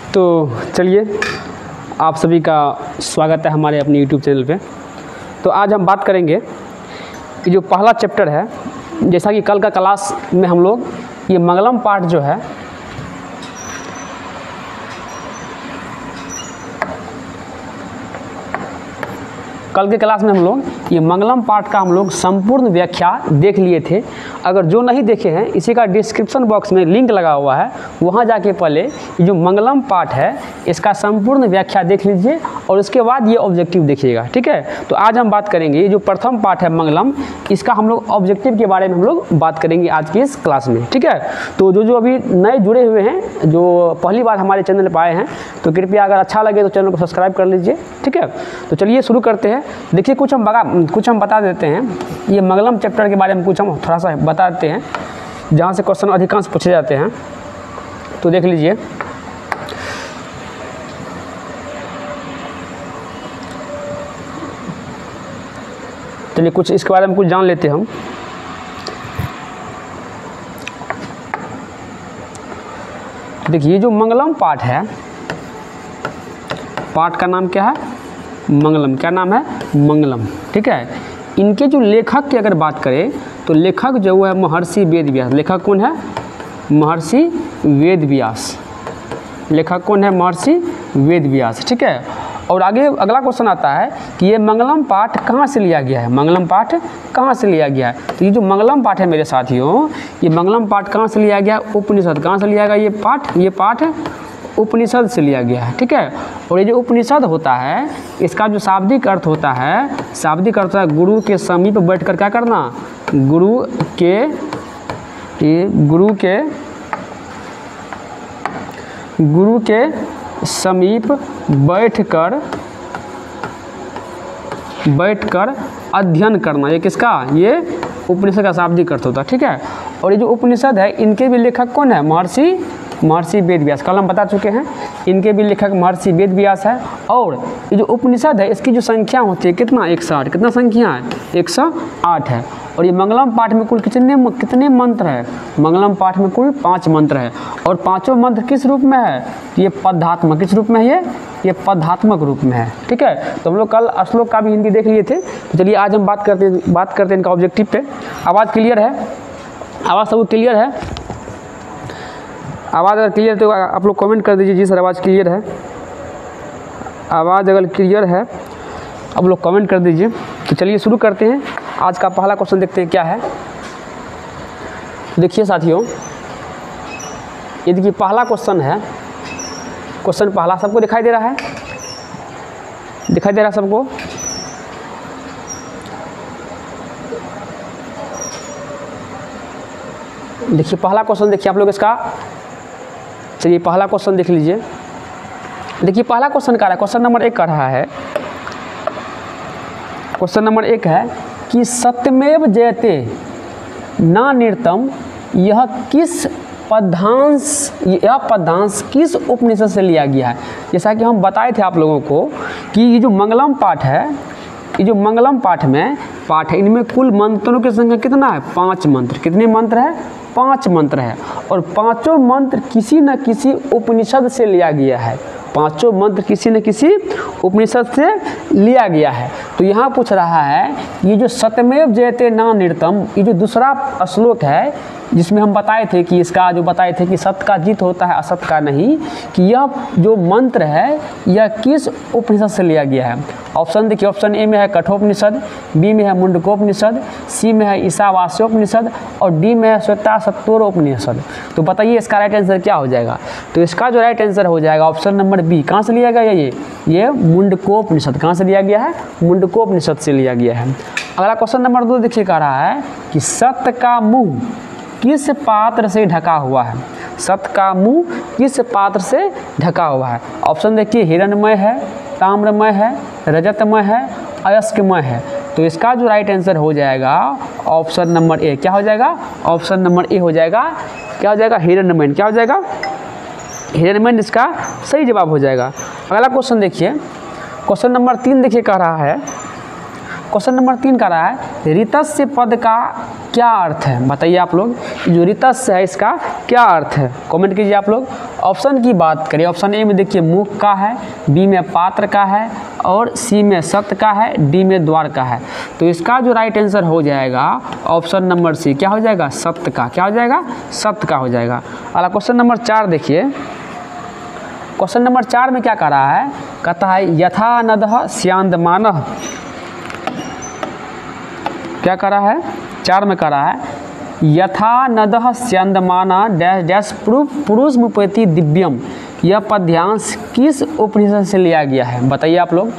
तो चलिए, आप सभी का स्वागत है हमारे अपने YouTube चैनल पे। तो आज हम बात करेंगे कि जो पहला चैप्टर है, जैसा कि कल का क्लास में हम लोग ये मंगलम पाठ जो है कल के क्लास में हम लोग ये मंगलम पाठ का हम लोग संपूर्ण व्याख्या देख लिए थे। अगर जो नहीं देखे हैं, इसी का डिस्क्रिप्शन बॉक्स में लिंक लगा हुआ है, वहाँ जाके पहले ये जो मंगलम पाठ है इसका संपूर्ण व्याख्या देख लीजिए और उसके बाद ये ऑब्जेक्टिव देखिएगा, ठीक है। तो आज हम बात करेंगे ये जो प्रथम पाठ है मंगलम, इसका हम लोग ऑब्जेक्टिव के बारे में हम लोग बात करेंगे आज की इस क्लास में, ठीक है। तो जो अभी नए जुड़े हुए हैं, जो पहली बार हमारे चैनल पर आए हैं, तो कृपया अगर अच्छा लगे तो चैनल को सब्सक्राइब कर लीजिए, ठीक है। तो चलिए शुरू करते हैं। देखिए कुछ हम बता देते हैं। ये मंगलम चैप्टर के बारे में कुछ हम थोड़ा सा बता देते हैं, जहाँ से क्वेश्चन अधिकांश पूछे जाते हैं। तो देख लीजिए, चलिए कुछ इसके बारे में कुछ जान लेते हैं हम। देखिए जो मंगलम पाठ है, पाठ का नाम क्या है? मंगलम। क्या नाम है? मंगलम, ठीक है। इनके जो लेखक की अगर बात करें तो लेखक जो है महर्षि वेद व्यास। लेखक कौन है? महर्षि वेद व्यास। लेखक कौन है? महर्षि वेद व्यास, ठीक है। और आगे अगला क्वेश्चन आता है कि ये मंगलम पाठ कहाँ से लिया गया है? मंगलम पाठ कहाँ से लिया गया है? तो ये जो मंगलम पाठ है मेरे साथियों, ये मंगलम पाठ कहाँ से लिया गया? उपनिषद। कहाँ से लिया गया ये पाठ? ये पाठ उपनिषद से लिया गया है, ठीक है। और ये जो उपनिषद होता है, इसका जो शाब्दिक अर्थ होता है, शाब्दिक अर्थ है गुरु के समीप बैठकर क्या करना? गुरु के समीप बैठकर अध्ययन करना। ये किसका? ये उपनिषद का शाब्दिक अर्थ होता है, ठीक है। और ये जो उपनिषद है, इनके भी लेखक कौन है? महर्षि वेद व्यास। कल हम बता चुके हैं, इनके भी लेखक महर्षि वेद व्यास है। और ये जो उपनिषद है, इसकी जो संख्या होती है कितना? 108। कितना संख्या है? 108 है। और ये मंगलम पाठ में कुल कितने मंत्र है? मंगलम पाठ में कुल 5 मंत्र है। और पांचों मंत्र किस रूप में है? ये पदात्मक। किस रूप में है ये पदात्मक रूप में है, ठीक है। तो हम लोग कल श्लोक का भी हिंदी देख लिए थे। तो चलिए आज हम बात करते हैं इनका ऑब्जेक्टिव पे। आवाज़ क्लियर है? आवाज़ सब क्लियर है? आवाज़ अगर क्लियर तो आप लोग कमेंट कर दीजिए जी सर आवाज़ क्लियर है। आवाज़ अगर क्लियर है आप लोग कमेंट कर दीजिए। तो चलिए शुरू करते हैं। आज का पहला क्वेश्चन देखते हैं क्या है। देखिए साथियों, ये देखिए पहला क्वेश्चन है। क्वेश्चन पहला सबको दिखाई दे रहा है? दिखाई दे रहा है सबको? देखिए पहला क्वेश्चन देखिए आप लोग इसका। चलिए पहला क्वेश्चन देख लीजिए। देखिए पहला क्वेश्चन का रहा है, क्वेश्चन नंबर 1 का रहा है। क्वेश्चन नंबर 1 है कि सत्यमेव जयते नान्यतम, यह पदांश किस उपनिषद से लिया गया है? जैसा कि हम बताए थे आप लोगों को कि ये जो मंगलम पाठ है, ये जो मंगलम पाठ में पाठ है, इनमें कुल मंत्रों की संख्या कितना है? 5 मंत्र। कितने मंत्र है? 5 मंत्र है। और पांचों मंत्र किसी न किसी उपनिषद से लिया गया है। पांचों मंत्र किसी न किसी उपनिषद से लिया गया है। तो यहाँ पूछ रहा है ये जो सत्यमेव जयते नान्यतम, ये जो दूसरा श्लोक है, जिसमें हम बताए थे कि इसका जो बताए थे कि सत्य का जीत होता है असत्य का नहीं, कि यह जो मंत्र है यह किस उपनिषद से लिया गया है? ऑप्शन देखिए, ऑप्शन ए में है कठोपनिषद, बी में है मुंडकोपनिषद, सी में है ईशावास्योपनिषद और डी में है श्वेताश्वतरोपनिषद। तो बताइए इसका राइट आंसर क्या हो जाएगा? तो इसका जो राइट आंसर हो जाएगा ऑप्शन नंबर बी। कहाँ से लिया गया? ये मुंडकोपनिषद। कहाँ से लिया गया है? मुंडकोपनिषद से लिया गया है। अगला क्वेश्चन नंबर 2 देखिए कह रहा है कि सत्य का मुँह किस पात्र से ढका हुआ है? सत्य का मुँह किस पात्र से ढका हुआ है? ऑप्शन देखिए, हिरणमय है, ताम्रमय है, रजतमय है, अयस्कमय है। तो इसका जो राइट आंसर हो जाएगा ऑप्शन नंबर ए। क्या हो जाएगा? ऑप्शन नंबर ए हो जाएगा। क्या हो जाएगा? हिरणमय। क्या हो जाएगा? हिरणमय इसका सही जवाब हो जाएगा। अगला क्वेश्चन देखिए, क्वेश्चन नंबर 3 देखिए कह रहा है, क्वेश्चन नंबर 3 का रहा है ऋतस्य पद का क्या अर्थ है? बताइए आप लोग, जो ऋतस्य है इसका क्या अर्थ है? कमेंट कीजिए आप लोग। ऑप्शन की बात करें, ऑप्शन ए में देखिए मुख का है, बी में पात्र का है और सी में सत्य का है, डी में द्वार का है। तो इसका जो राइट आंसर हो जाएगा ऑप्शन नंबर सी, क्या हो जाएगा? सत्य का। क्या हो जाएगा? सत्य का हो जाएगा। अगला क्वेश्चन नंबर 4 देखिए। क्वेश्चन नंबर 4 में क्या कह रहा है? कहता है यथा नदः स्यांदमानः। क्या कह रहा है? 4 में कह रहा है यथा नदः स्यंदमाना डैश डैश पुरुष मुपेति दिव्यम। यह पद्यांश किस उपनिषद से लिया गया है? बताइए आप लोग,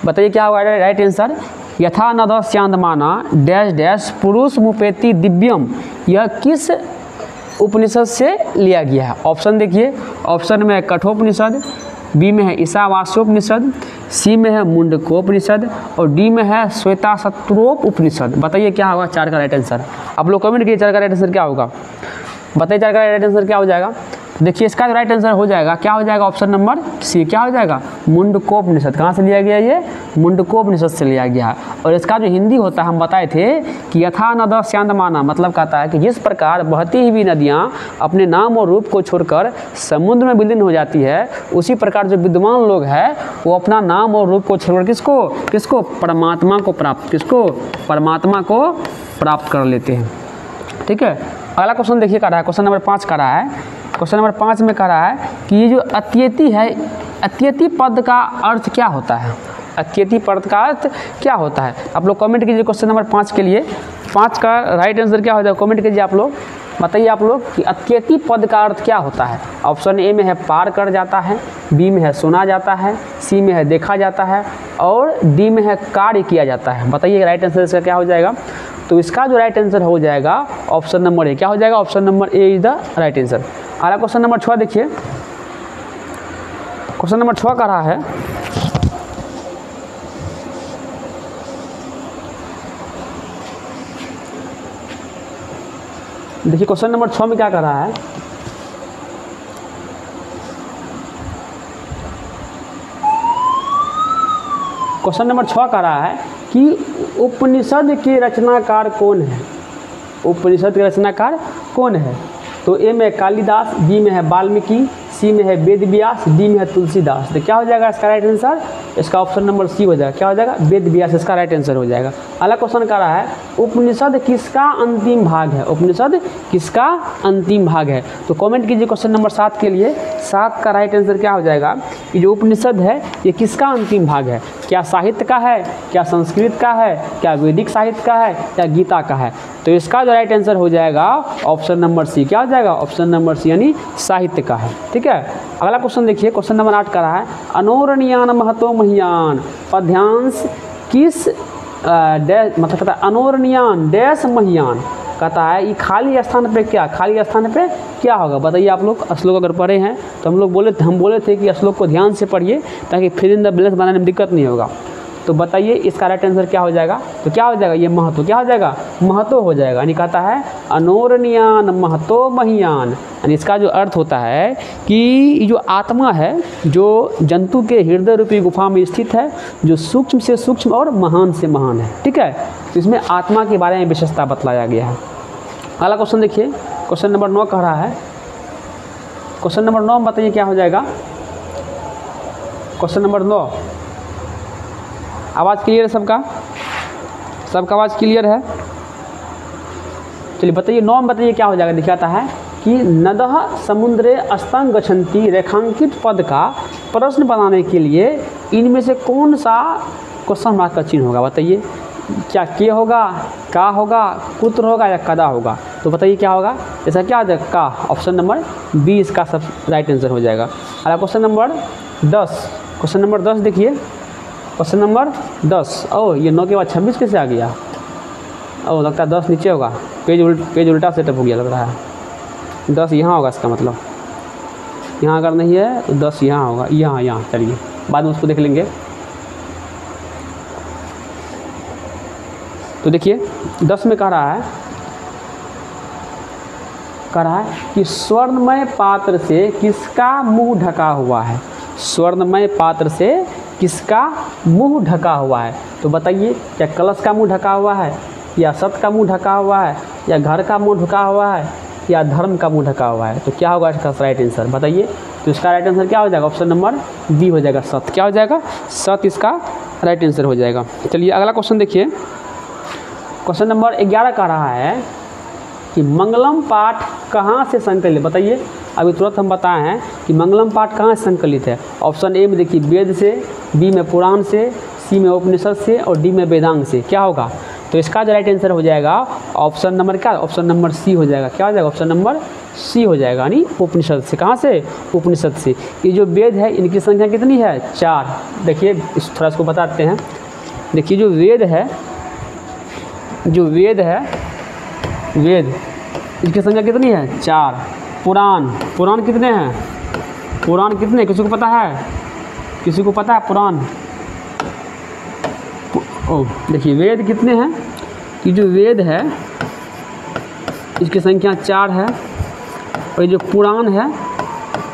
बताइए क्या होगा राइट आंसर? यथा नदः स्यंदमाना डैश डैश पुरुष मुपेति दिव्यम, यह किस उपनिषद से लिया गया है? ऑप्शन देखिए, ऑप्शन में कठोपनिषद, बी में है ईशावास्योपनिषद, सी में है मुंडकोपनिषद और डी में है श्वेताशत्रोप उपनिषद। बताइए क्या होगा 4 का राइट आंसर? आप लोग कमेंट कीजिए 4 का राइट आंसर क्या होगा। बताइए 4 का राइट आंसर क्या हो जाएगा? देखिए इसका जो राइट आंसर हो जाएगा क्या हो जाएगा? Option number C. क्या हो जाएगा? मुंडकोपनिषद। कहाँ से लिया गया? ये मुंडकोपनिषद से लिया गया है। और इसका जो हिंदी होता है हम बताए थे कि यथा नदः स्यंदमाना, मतलब कहता है कि जिस प्रकार बहती हुई नदियाँ अपने नाम और रूप को छोड़कर समुद्र में विलीन हो जाती है, उसी प्रकार जो विद्वान लोग हैं वो अपना नाम और रूप को छोड़कर किसको परमात्मा को प्राप्त परमात्मा को प्राप्त कर लेते हैं। ठीक है। अगला क्वेश्चन देखिए कह रहा है, क्वेश्चन नंबर 5 कह रहा है, क्वेश्चन नंबर 5 में कह रहा है कि ये जो अत्येति है, अत्येति पद का अर्थ क्या होता है? अत्येति पद का अर्थ क्या होता है? आप लोग कमेंट कीजिए क्वेश्चन नंबर 5 के लिए। 5 का राइट आंसर क्या हो जाएगा? कमेंट कीजिए आप लोग, बताइए आप लोग कि अत्येति पद का अर्थ क्या होता है? ऑप्शन ए में है पार कर जाता है, बी में है सुना जाता है, सी में है देखा जाता है और डी में है कार्य किया जाता है। बताइए राइट आंसर इसका क्या हो जाएगा? तो इसका जो राइट आंसर हो जाएगा ऑप्शन नंबर ए। क्या हो जाएगा? Option number A is the right answer. अगला क्वेश्चन नंबर 6 देखिए। क्वेश्चन नंबर 6 कह रहा है देखिए क्वेश्चन नंबर 6 में क्या कर रहा है? क्वेश्चन नंबर 6 कह रहा है कि उपनिषद के रचनाकार कौन है? उपनिषद के रचनाकार कौन है? तो ए में कालिदास, बी में है वाल्मीकि, सी में है वेद व्यास, डी में है तुलसीदास। तो क्या हो जाएगा इसका राइट आंसर? इसका ऑप्शन नंबर सी हो जाएगा। क्या हो जाएगा? वेद व्यास इसका राइट आंसर हो जाएगा। अगला क्वेश्चन कर रहा है उपनिषद किसका अंतिम भाग है? उपनिषद किसका अंतिम भाग है? तो कमेंट कीजिए क्वेश्चन नंबर 7 के लिए। 7 का राइट आंसर क्या हो जाएगा? कि जो उपनिषद है ये किसका अंतिम भाग है? क्या साहित्य का है, क्या संस्कृत का है, क्या वैदिक साहित्य का है, क्या गीता का है? तो इसका जो राइट आंसर हो जाएगा ऑप्शन नंबर सी। क्या हो जाएगा? ऑप्शन नंबर सी यानी साहित्य का है। ठीक है। अगला क्वेश्चन देखिए, क्वेश्चन नंबर 8 का रहा है अनोरणीयान महतो महियान पद्यांश किस डैश, मतलब कहता है अनोरणीयान डैश महियान। कहता है ये खाली स्थान पे क्या, खाली स्थान पे क्या होगा? बताइए आप लोग। श्लोक अगर पढ़े हैं तो हम बोले थे कि श्लोक को ध्यान से पढ़िए ताकि फिर इन द ब्लैंक्स बनाने में दिक्कत नहीं होगा। तो बताइए इसका राइट आंसर क्या हो जाएगा? तो क्या हो जाएगा? ये महतो। क्या हो जाएगा? महतो हो जाएगा। यानी कहता है अनोरणीयान महतो महियान, यानी इसका जो अर्थ होता है कि जो आत्मा है जो जंतु के हृदय रूपी गुफा में स्थित है, जो सूक्ष्म से सूक्ष्म और महान से महान है। ठीक है। तो इसमें आत्मा के बारे में विशेषता बतलाया गया है। अगला क्वेश्चन देखिए, क्वेश्चन नंबर 9 कह रहा है। क्वेश्चन नंबर 9 बताइए क्या हो जाएगा? क्वेश्चन नंबर 9, आवाज़ क्लियर है सबका? सबका आवाज़ क्लियर है? चलिए बताइए 9 में बताइए क्या हो जाएगा? दिखाता है कि नदः समुद्रे अस्तंग गच्छन्ति रेखांकित पद का प्रश्न बनाने के लिए इनमें से कौन सा क्वेश्चन मार्क का चिन्ह होगा? बताइए क्या के होगा, का होगा, कुत्र होगा या कदा होगा? तो बताइए क्या होगा? ऐसा क्या हो जाएगा? का। ऑप्शन नंबर बी इसका सब राइट आंसर हो जाएगा। अगला क्वेश्चन नंबर 10। क्वेश्चन नंबर 10 देखिए, क्वेश्चन नंबर 10। ओह ये 9 के बाद 26 कैसे आ गया? ओह लगता है 10 नीचे होगा, पेज उल्टा सेटअप हो गया लग रहा है। 10 यहाँ होगा इसका मतलब, यहाँ अगर नहीं है तो 10 यहाँ होगा, यहाँ। चलिए बाद में उसको देख लेंगे। तो देखिए 10 में कह रहा है कि स्वर्णमय पात्र से किसका मुंह ढका हुआ है? स्वर्णमय पात्र से किसका मुंह ढका हुआ है? तो बताइए क्या कलश का मुंह ढका हुआ है, या सत का मुंह ढका हुआ है, या घर का मुंह ढका हुआ है, या धर्म का मुंह ढका हुआ है। तो क्या होगा इसका राइट आंसर बताइए। तो इसका राइट आंसर क्या हो जाएगा, ऑप्शन नंबर बी हो जाएगा, सत। क्या हो जाएगा, सत इसका राइट आंसर हो जाएगा। चलिए अगला क्वेश्चन देखिए, क्वेश्चन नंबर 11 कह रहा है कि मंगलम पाठ कहाँ से संकलित, बताइए। अभी तुरंत हम बताए हैं कि मंगलम पाठ कहाँ से संकलित है। ऑप्शन ए में देखिए वेद से, बी में पुराण से, सी में उपनिषद से और डी में वेदांग से। क्या होगा, तो इसका जो राइट आंसर हो जाएगा ऑप्शन नंबर क्या, ऑप्शन नंबर सी हो जाएगा। क्या हो जाएगा, ऑप्शन नंबर सी हो जाएगा, यानी उपनिषद से। कहाँ से, उपनिषद से। ये जो वेद है इनकी संख्या कितनी है, 4। देखिए इस थोड़ा इसको बताते हैं। देखिए जो वेद है, जो वेद है, वेद इसकी संख्या कितनी है, 4। पुराण, पुराण कितने हैं, पुराण कितने, किसी को पता है, किसी को पता है पुराण। देखिए वेद कितने हैं, कि जो वेद है इसकी संख्या 4 है, और ये जो पुराण है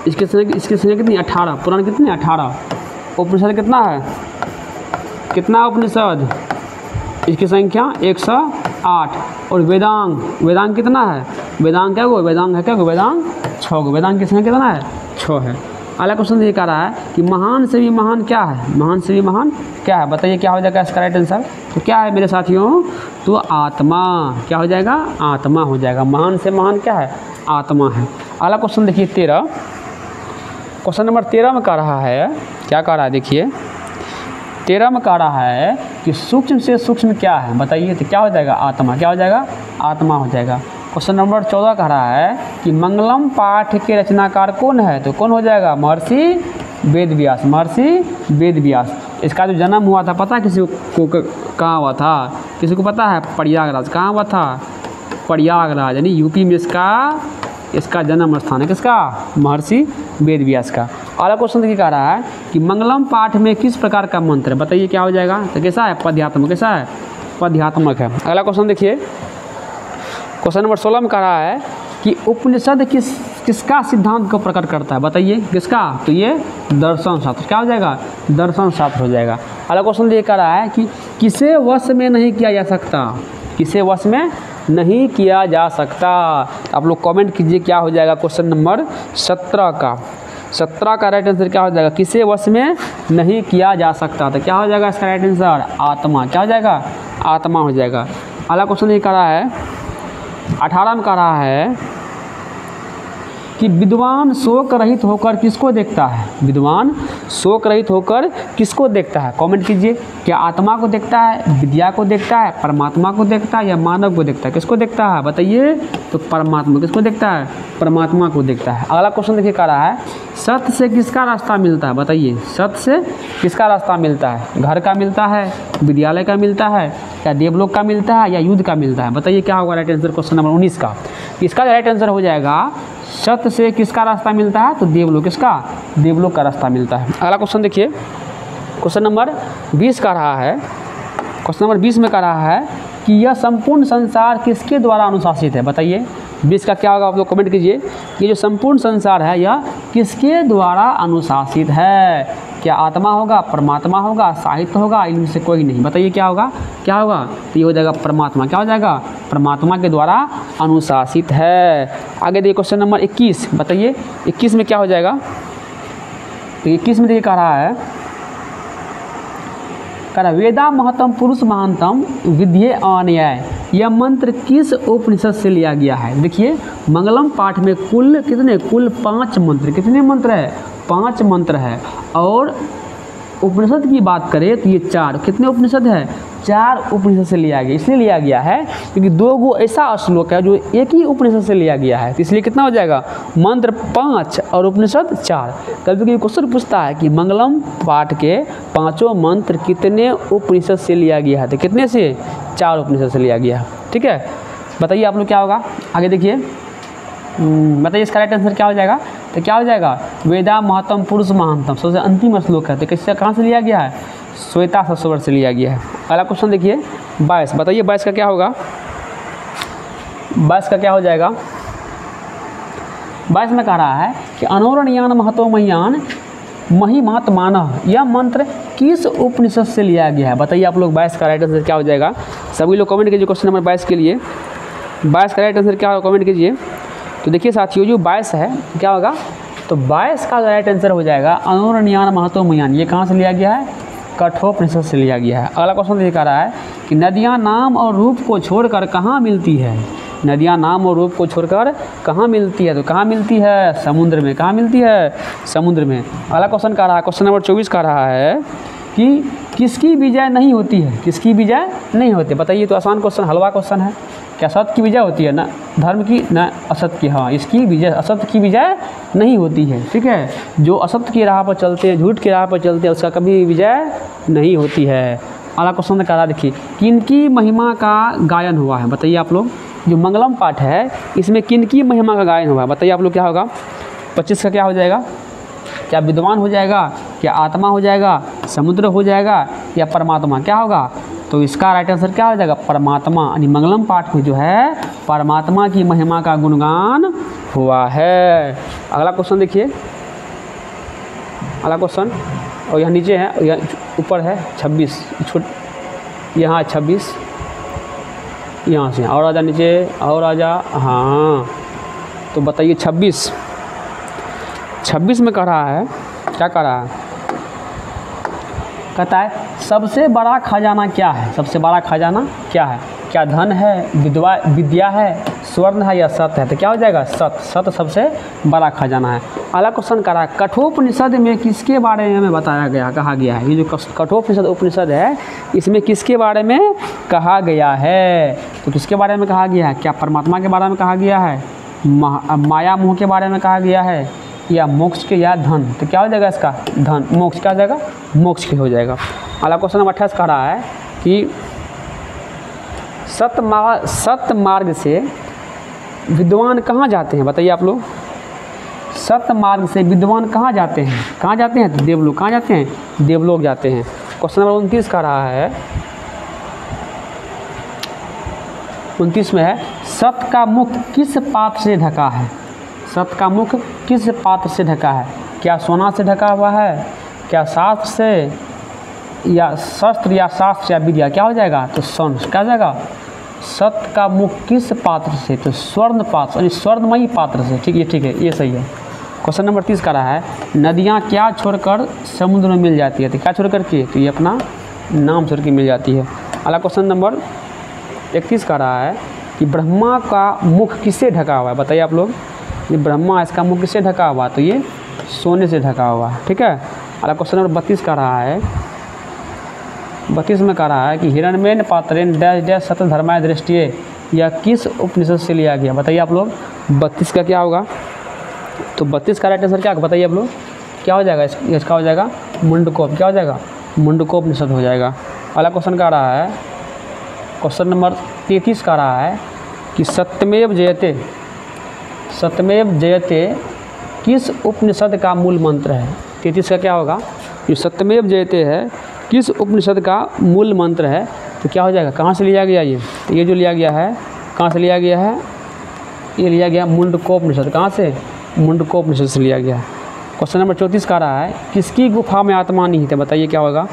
इसकी संख्या कितनी, 18। पुराण कितने, 18। उपनिषद कितना है, कितना उपनिषद, इसकी संख्या 108। और वेदांग, वेदांग कितना है, वेदांग क्या हुआ, वेदांग है क्या, वेदांग 6। वेदांग की संख्या कितना है, 6 है। अगला क्वेश्चन ये कह रहा है कि महान से भी महान क्या है, महान से भी महान क्या है, बताइए क्या हो जाएगा इसका राइट आंसर। तो क्या है मेरे साथियों, तो आत्मा। क्या हो जाएगा, आत्मा हो जाएगा। महान से महान क्या है, आत्मा है। अगला क्वेश्चन देखिए 13, क्वेश्चन नंबर 13 में कह रहा है, क्या कह रहा है देखिए 13 में कह रहा है कि सूक्ष्म से सूक्ष्म क्या है, बताइए। तो क्या हो जाएगा, आत्मा। क्या हो जाएगा, आत्मा हो जाएगा। क्वेश्चन नंबर 14 कह रहा है कि मंगलम पाठ के रचनाकार कौन है, तो कौन हो जाएगा, महर्षि वेद व्यास, महर्षि वेद व्यास। इसका जो जन्म हुआ था पता है किसी को, कहाँ हुआ था, किसी को पता है, प्रयागराज। कहाँ हुआ था, प्रयागराज, यानी यूपी में इसका जन्म स्थान है, किसका, महर्षि वेद व्यास का। अगला क्वेश्चन देखिए कह रहा है कि मंगलम पाठ में किस प्रकार का मंत्र है, बताइए क्या हो जाएगा। तो कैसा है, पद्यात्मक। कैसा है, पद्यात्मक है। अगला क्वेश्चन देखिए, क्वेश्चन नंबर 16 में कह रहा है कि उपनिषद किसका सिद्धांत को प्रकट करता है, बताइए किसका। तो ये दर्शन शास्त्र। क्या हो जाएगा, दर्शन शास्त्र हो जाएगा। अगला क्वेश्चन ये कह रहा है कि किसे वश में नहीं किया जा सकता, किसे वश में नहीं किया जा सकता। आप लोग कमेंट कीजिए क्या हो जाएगा क्वेश्चन नंबर 17 का राइट आंसर क्या हो जाएगा, किसे वश में नहीं किया जा सकता। तो क्या हो जाएगा इसका राइट आंसर, आत्मा। क्या हो जाएगा, आत्मा हो जाएगा। अगला क्वेश्चन ये कह रहा है 18 में कह रहा है कि विद्वान शोक रहित होकर किसको देखता है, विद्वान शोक रहित होकर किसको देखता है। कमेंट कीजिए, क्या आत्मा को देखता है, विद्या को देखता है, परमात्मा को देखता है, या मानव को देखता है, किसको देखता है बताइए। तो परमात्मा, किसको देखता है, परमात्मा को देखता है। अगला क्वेश्चन देखिए कह रहा है सत्य से किसका रास्ता मिलता है, बताइए। सत्य से किसका रास्ता मिलता है, घर का मिलता है, विद्यालय का मिलता है, या देवलोक का मिलता है, या युद्ध का मिलता है। बताइए क्या होगा राइट आंसर क्वेश्चन नंबर 19 का। इसका राइट आंसर हो जाएगा सत्य से किसका रास्ता मिलता है, तो देवलोक, किसका, देवलोक का रास्ता मिलता है। अगला क्वेश्चन देखिए, क्वेश्चन नंबर 20 का रहा है, क्वेश्चन नंबर 20 में कह रहा है कि यह संपूर्ण संसार किसके द्वारा अनुशासित है, बताइए। 20 का क्या होगा आप लोग कमेंट कीजिए। ये जो संपूर्ण संसार है यह किसके द्वारा अनुशासित है, क्या आत्मा होगा, परमात्मा होगा, साहित्य होगा, इनमें से कोई नहीं। बताइए क्या होगा, क्या होगा। तो ये हो जाएगा परमात्मा। क्या हो जाएगा, परमात्मा के द्वारा अनुशासित है। आगे देखिए क्वेश्चन नंबर 21, बताइए 21 में क्या हो जाएगा। तो 21 में देखिए कह रहा है वेदा महतम पुरुष महानतम विद्ये अनन्याय, यह मंत्र किस उपनिषद से लिया गया है। देखिए मंगलम पाठ में कुल कितने, कुल 5 मंत्र, कितने मंत्र है, 5 मंत्र है। और उपनिषद की बात करें तो ये 4, कितने उपनिषद है, 4 उपनिषद से लिया गया। इसलिए लिया गया है क्योंकि 2 गो ऐसा श्लोक है जो एक ही उपनिषद से लिया गया है, तो इसलिए कितना हो जाएगा, मंत्र 5 और उपनिषद 4। कभी कभी क्वेश्चन पूछता है कि मंगलम पाठ के 5 मंत्र कितने उपनिषद से लिया गया है, तो कितने से, 4 उपनिषद से लिया गया है। ठीक है, बताइए आप लोग क्या होगा। आगे देखिए, बताइए इसका राइट आंसर क्या हो जाएगा। तो क्या हो जाएगा, वेदा महतम पुरुष महानतम, सबसे अंतिम श्लोक है, तो किससे, कहाँ से लिया गया है, श्वेता सरोवर से लिया गया है। अगला क्वेश्चन देखिए 22, बताइए 22 का क्या होगा, 22 का क्या हो जाएगा। 22 में कह रहा है कि अनोरणयान महतो मह्यान मही महात्मान, यह मंत्र किस उपनिषद से लिया गया है। बताइए आप लोग 22 का राइट आंसर क्या हो जाएगा। सभी लोग कमेंट कीजिए क्वेश्चन नंबर 22 के लिए। 22 का राइट आंसर क्या होगा कमेंट कीजिए। तो देखिए साथियों जो 22 है क्या होगा, तो 22 का राइट आंसर हो जाएगा अनुरण्यान महतो मयान। ये कहाँ से लिया गया है, कठोपनिषद से लिया गया है। अगला क्वेश्चन ये कह रहा है कि नदियाँ नाम और रूप को छोड़कर कहाँ मिलती है। नदियाँ नाम और रूप को छोड़कर कहाँ मिलती है, तो कहाँ मिलती है, समुद्र में। कहाँ मिलती है, समुद्र में। अगला क्वेश्चन कह रहा है, क्वेश्चन नंबर 24 कह रहा है कि किसकी विजय नहीं होती है, किसकी विजय नहीं होती। बताइए, तो आसान क्वेश्चन, हलवा क्वेश्चन है। क्या सत्य की विजय होती है, ना धर्म की ना असत्य की। हाँ, इसकी विजय, असत्य की विजय नहीं होती है। ठीक है, जो असत्य की राह पर चलते हैं, झूठ की राह पर चलते हैं, उसका कभी विजय नहीं होती है। अगला क्वेश्चन कह रहा देखिए, किनकी महिमा का गायन हुआ है। बताइए आप लोग, जो मंगलम पाठ है इसमें किनकी महिमा का गायन हुआ है। बताइए आप लोग, क्या होगा। 25 का क्या हो जाएगा, क्या विद्वान हो जाएगा, क्या आत्मा हो जाएगा, समुद्र हो जाएगा, या परमात्मा, क्या होगा। तो इसका राइट आंसर क्या हो जाएगा, परमात्मा। यानी मंगलम पाठ में जो है परमात्मा की महिमा का गुणगान हुआ है। अगला क्वेश्चन देखिए, अगला क्वेश्चन, और यहाँ नीचे है, यहाँ ऊपर है 26, यहाँ 26, यहाँ से और आजा नीचे, और आजा। हाँ, तो बताइए 26 में कह रहा है, क्या कह रहा है, कहता है सबसे बड़ा खजाना क्या है। सबसे बड़ा खजाना क्या है, क्या धन है, विद्या है, स्वर्ण है, या सत्य है। तो क्या हो जाएगा, सत्य। सत्य सबसे बड़ा खजाना है। अगला क्वेश्चन कह रहा है, कठोपनिषद में किसके बारे में हमें बताया गया, कहा गया है। ये जो कठोपनिषद उपनिषद है इसमें किसके बारे में कहा गया है। तो किसके बारे में कहा गया है, क्या परमात्मा के बारे में कहा गया है, माया मोह के बारे में कहा गया है, या मोक्ष के, या धन। तो क्या हो जाएगा इसका, धन। मोक्ष क्या हो जाएगा, मोक्ष के हो जाएगा। अगला क्वेश्चन नंबर 28 कह रहा है कि सत्य मार्ग से विद्वान कहाँ जाते हैं। बताइए आप लोग, सत्य मार्ग से विद्वान कहाँ जाते हैं, कहाँ जाते हैं, तो देवलोक। कहाँ जाते हैं, देवलोक जाते हैं। क्वेश्चन नंबर 29 कह रहा है, 29 में है, सत्य का मुख किस पात्र से ढका है। सत्य का मुख किस पात्र से ढका है, क्या सोना से ढका हुआ है, क्या शास्त्र से, या शस्त्र, या शास्त्र, या विद्या। क्या हो जाएगा, तो स्वर्ण। क्या हो जाएगा, सत्य का मुख किस पात्र से, तो स्वर्ण पात्र, यानी स्वर्णमयी पात्र से। ठीक है, ठीक है, ये सही है। क्वेश्चन नंबर 30 का रहा है, नदियाँ क्या छोड़कर समुद्र में मिल जाती है। तो क्या छोड़ कर के, तो ये अपना नाम छोड़ के मिल जाती है। अगला क्वेश्चन नंबर 31 का रहा है कि ब्रह्मा का मुख किससे ढका हुआ है। बताइए आप लोग, ये ब्रह्मा, इसका मुख किससे ढका हुआ, तो ये सोने से ढका हुआ है। ठीक है। अगला क्वेश्चन नंबर 32 का रहा है, 32 में कह रहा है कि हिरण्मयेन पात्रेण डैश डैश सत धर्माय दृष्टिये, यह किस उपनिषद से लिया गया। बताइए आप लोग, 32 का क्या होगा, तो 32 का राइट आंसर क्या, बताइए आप लोग, क्या हो जाएगा, इसका हो जाएगा मुंडकोप। क्या हो जाएगा, मुंडकोपनिषद हो जाएगा। अगला क्वेश्चन का रहा है, क्वेश्चन नंबर 33 का रहा है कि सत्यमेव जयते, सत्यमेव जयते किस उपनिषद का मूल मंत्र है। 33 का क्या होगा, जो सत्यमेव जयते है किस उपनिषद का मूल मंत्र है। तो क्या हो जाएगा, कहाँ से लिया गया ये जो लिया गया है, कहाँ से लिया गया है, ये लिया गया मुंडकोपनिषद। कहाँ से, मुंडकोपनिषद से लिया गया है। क्वेश्चन नंबर 34 का रहा है, किसकी गुफा में आत्मा निहित है। बताइए क्या होगा,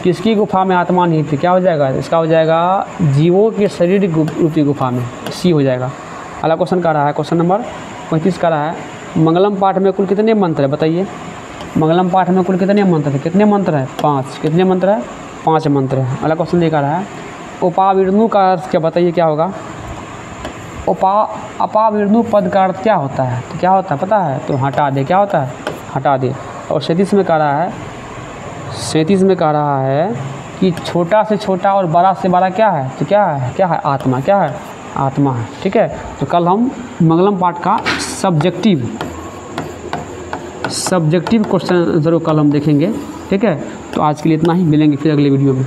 किसकी गुफा में आत्मा निहित है। क्या हो जाएगा, इसका हो जाएगा जीवों के शरीर रूपी गुफा में, सी हो जाएगा। अगला क्वेश्चन का रहा है, क्वेश्चन नंबर 35 का रहा है, मंगलम पाठ में कुल कितने मंत्र है। बताइए, मंगलम पाठ में कुल कितने मंत्र है, कितने मंत्र है, 5। कितने मंत्र है, 5 मंत्र है। अगला क्वेश्चन देखा रहा है, उपाविर्णु का अर्थ क्या। बताइए क्या होगा, अपाविर्णु पद का अर्थ क्या होता है। तो क्या होता है पता है, तो हटा दे। क्या होता है, हटा दे। और 37 में कह रहा है, 37 में कह रहा है कि छोटा से छोटा और बड़ा से बड़ा क्या है, तो क्या है, क्या है, आत्मा। क्या है, आत्मा है। ठीक है। तो कल हम मंगलम पाठ का सब्जेक्टिव क्वेश्चन ज़रूर कल हम देखेंगे। ठीक है। तो आज के लिए इतना ही, मिलेंगे फिर अगले वीडियो में।